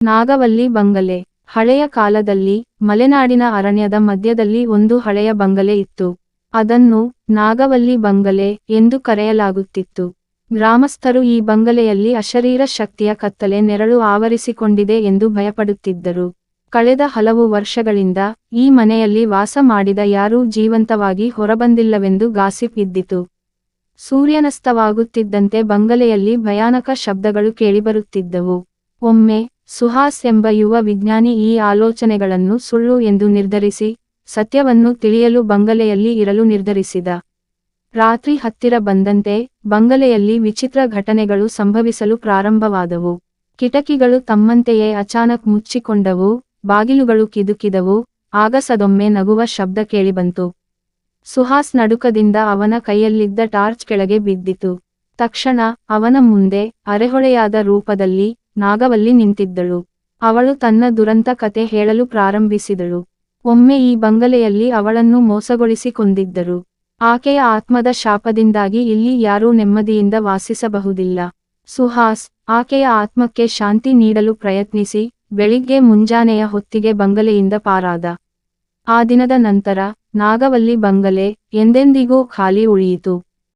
ನಾಗವಲ್ಲಿ ಬಂಗಲೆ. ಹಳೆಯ ಕಾಲದಲ್ಲಿ ಮಲೆನಾಡಿನ ಅರಣ್ಯದ ಮಧ್ಯದಲ್ಲಿ ಒಂದು ಹಳೆಯ ಬಂಗಲೆ ಇತ್ತು. ಅದನ್ನು ನಾಗವಲ್ಲಿ ಬಂಗಲೆ ಎಂದು ಕರೆಯಲಾಗುತ್ತಿತ್ತು. ಗ್ರಾಮಸ್ಥರು ಈ ಬಂಗಲೆಯಲ್ಲಿ ಅಶರೀರ ಶಕ್ತಿಯ ಕತ್ತಲೆ ನೆರಳು ಆವರಿಸಿಕೊಂಡಿದೆ ಎಂದು ಭಯಪಡುತ್ತಿದ್ದರು. ಕಳೆದ ಹಲವು ವರ್ಷಗಳಿಂದ ಈ ಮನೆಯಲ್ಲಿ ವಾಸ ಮಾಡಿದ ಯಾರೂ ಜೀವಂತವಾಗಿ ಹೊರಬಂದಿಲ್ಲವೆಂದು ಗಾಸಿಪ್ ಇದ್ದಿತು. ಸೂರ್ಯಾಸ್ತವಾಗುತ್ತಿದ್ದಂತೆ ಬಂಗಲೆಯಲ್ಲಿ ಭಯಾನಕ ಶಬ್ದಗಳು ಕೇಳಿಬರುತ್ತಿದ್ದವು. ಒಮ್ಮೆ ಸುಹಾಸ್ ಎಂಬ ಯುವ ವಿಜ್ಞಾನಿ ಈ ಆಲೋಚನೆಗಳನ್ನು ಸುಳ್ಳು ಎಂದು ನಿರ್ಧರಿಸಿ ಸತ್ಯವನ್ನು ತಿಳಿಯಲು ಬಂಗಲೆಯಲ್ಲಿ ಇರಲು ನಿರ್ಧರಿಸಿದ. ರಾತ್ರಿ ಹತ್ತಿರ ಬಂದಂತೆ ಬಂಗಲೆಯಲ್ಲಿ ವಿಚಿತ್ರ ಘಟನೆಗಳು ಸಂಭವಿಸಲು ಪ್ರಾರಂಭವಾದವು. ಕಿಟಕಿಗಳು ತಮ್ಮಂತೆಯೇ ಅಚಾನಕ್ ಮುಚ್ಚಿಕೊಂಡವು, ಬಾಗಿಲುಗಳು ಕಿದುಕಿದವು. ಆಗ ಸದೊಮ್ಮೆ ನಗುವ ಶಬ್ದ ಕೇಳಿಬಂತು. ಸುಹಾಸ್ ನಡುಕದಿಂದ ಅವನ ಕೈಯಲ್ಲಿದ್ದ ಟಾರ್ಚ್ ಕೆಳಗೆ ಬಿದ್ದಿತು. ತಕ್ಷಣ ಅವನ ಮುಂದೆ ಅರೆಹೊಳೆಯಾದ ರೂಪದಲ್ಲಿ ನಾಗವಲ್ಲಿ ನಿಂತಿದ್ದಳು. ಅವಳು ತನ್ನ ದುರಂತ ಕತೆ ಹೇಳಲು ಪ್ರಾರಂಭಿಸಿದಳು. ಒಮ್ಮೆ ಈ ಬಂಗಲೆಯಲ್ಲಿ ಅವಳನ್ನು ಮೋಸಗೊಳಿಸಿ ಕೊಂದಿದ್ದರು. ಆಕೆಯ ಆತ್ಮದ ಶಾಪದಿಂದಾಗಿ ಇಲ್ಲಿ ಯಾರೂ ನೆಮ್ಮದಿಯಿಂದ ವಾಸಿಸಬಹುದಿಲ್ಲ. ಸುಹಾಸ್ ಆಕೆಯ ಆತ್ಮಕ್ಕೆ ಶಾಂತಿ ನೀಡಲು ಪ್ರಯತ್ನಿಸಿ ಬೆಳಿಗ್ಗೆ ಮುಂಜಾನೆಯ ಹೊತ್ತಿಗೆ ಬಂಗಲೆಯಿಂದ ಪಾರಾದ. ಆ ದಿನದ ನಂತರ ನಾಗವಲ್ಲಿ ಬಂಗಲೆ ಎಂದೆಂದಿಗೂ ಖಾಲಿ ಉಳಿಯಿತು.